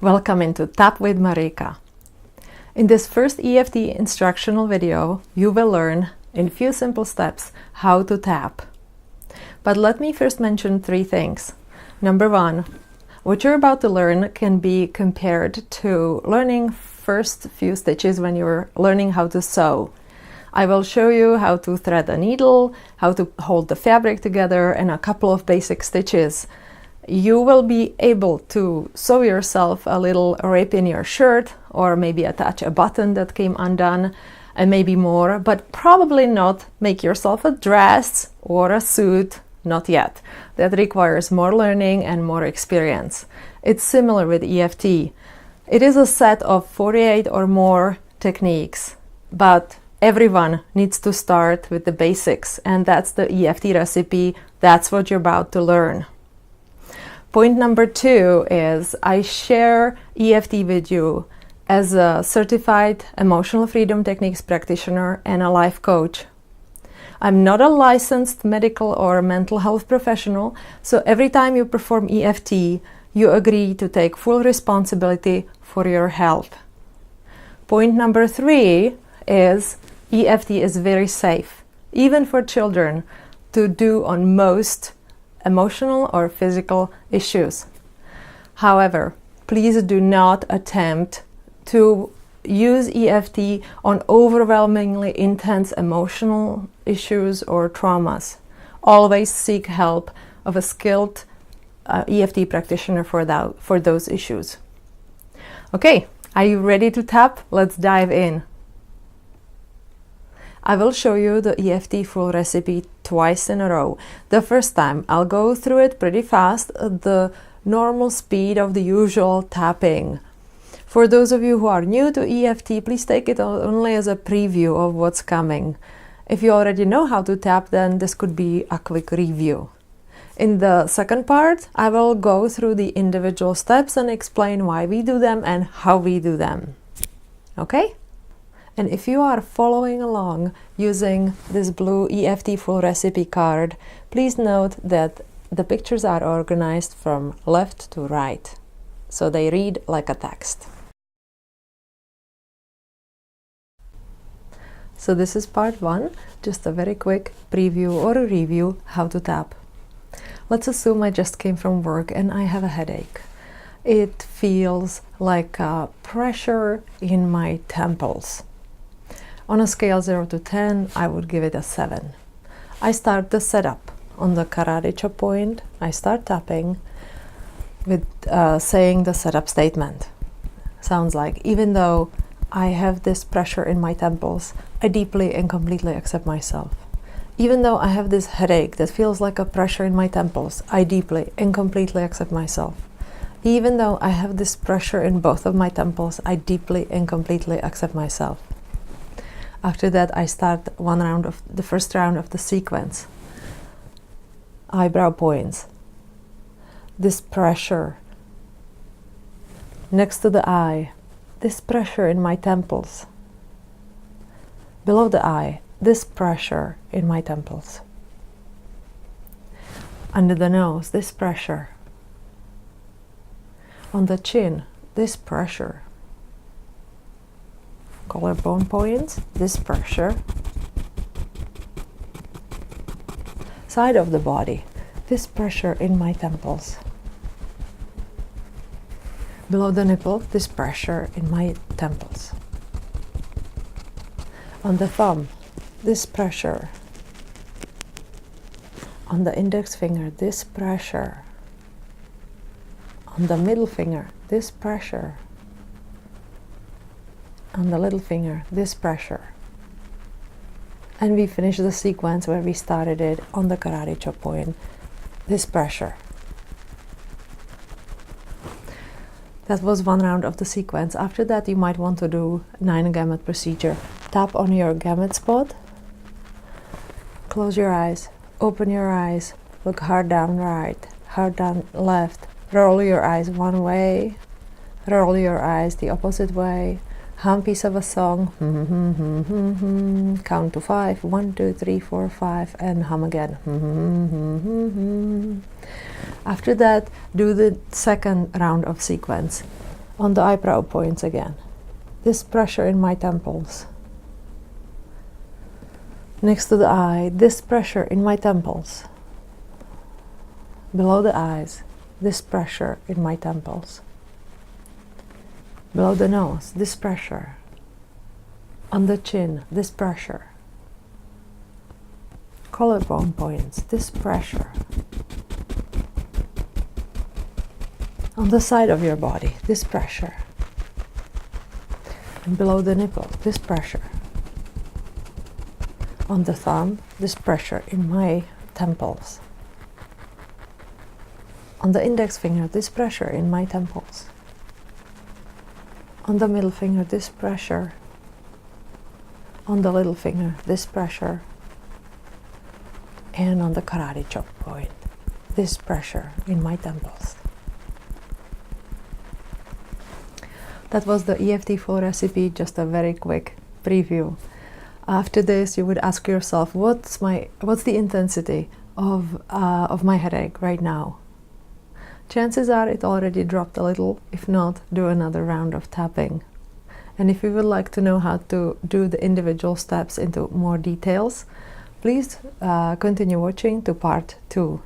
Welcome into Tap with Marika. In this first EFT instructional video, you will learn in few simple steps how to tap. But let me first mention 3 things. Number 1, what you're about to learn can be compared to learning first few stitches when you're learning how to sew. I will show you how to thread a needle, how to hold the fabric together, and a couple of basic stitches. You will be able to sew yourself a little rip in your shirt, or maybe attach a button that came undone, and maybe more, but probably not make yourself a dress or a suit, not yet. That requires more learning and more experience. It's similar with EFT. It is a set of 48 or more techniques, but everyone needs to start with the basics, and that's the EFT recipe. That's what you're about to learn. Point number 2 is I share EFT with you as a certified emotional freedom techniques practitioner and a life coach. I'm not a licensed medical or mental health professional, so every time you perform EFT, you agree to take full responsibility for your health. Point number 3 is EFT is very safe, even for children, to do on most emotional or physical issues. However, please do not attempt to use EFT on overwhelmingly intense emotional issues or traumas. Always seek help of a skilled EFT practitioner for those issues. Okay, are you ready to tap? Let's dive in. I will show you the EFT full recipe twice in a row. The first time I'll go through it pretty fast at the normal speed of the usual tapping. For those of you who are new to EFT, please take it only as a preview of what's coming. If you already know how to tap, then this could be a quick review. In the second part, I will go through the individual steps and explain why we do them and how we do them. Okay? And if you are following along using this blue EFT full recipe card, please note that the pictures are organized from left to right, so they read like a text. So this is part 1, just a very quick preview or a review how to tap. Let's assume I just came from work and I have a headache. It feels like a pressure in my temples. On a scale 0 to 10, I would give it a 7. I start the setup on the karate chop point. I start tapping with saying the setup statement. Sounds like, even though I have this pressure in my temples, I deeply and completely accept myself. Even though I have this headache that feels like a pressure in my temples, I deeply and completely accept myself. Even though I have this pressure in both of my temples, I deeply and completely accept myself. After that, I start the first round of the sequence. Eyebrow points. This pressure next to the eye. This pressure in my temples. Below the eye. This pressure in my temples. Under the nose. This pressure. On the chin. This pressure. Collarbone points, this pressure. Side of the body, this pressure in my temples. Below the nipple, this pressure in my temples. On the thumb, this pressure. On the index finger, this pressure. On the middle finger, this pressure. On the little finger, this pressure. And we finish the sequence where we started it on the karate chop point, this pressure. That was one round of the sequence. After that, you might want to do 9 gamut procedure. Tap on your gamut spot, close your eyes, open your eyes, look hard down right, hard down left, roll your eyes one way, roll your eyes the opposite way, hum piece of a song, count to 5, 1, 2, 3, 4, 5, and hum again. After that, do the second round of sequence. on the eyebrow points again. This pressure in my temples. Next to the eye, this pressure in my temples. Below the eyes, this pressure in my temples. Below the nose, this pressure. On the chin, this pressure. Collarbone points, this pressure. On the side of your body, this pressure. And below the nipple, this pressure. On the thumb, this pressure in my temples. On the index finger, this pressure in my temples. On the middle finger, this pressure. On the little finger, this pressure. And on the karate chop point, this pressure in my temples. That was the EFT Full Recipe, just a very quick preview. After this, you would ask yourself, what's the intensity of my headache right now? Chances are it already dropped a little. If not, do another round of tapping. And if you would like to know how to do the individual steps into more details, please continue watching to part 2.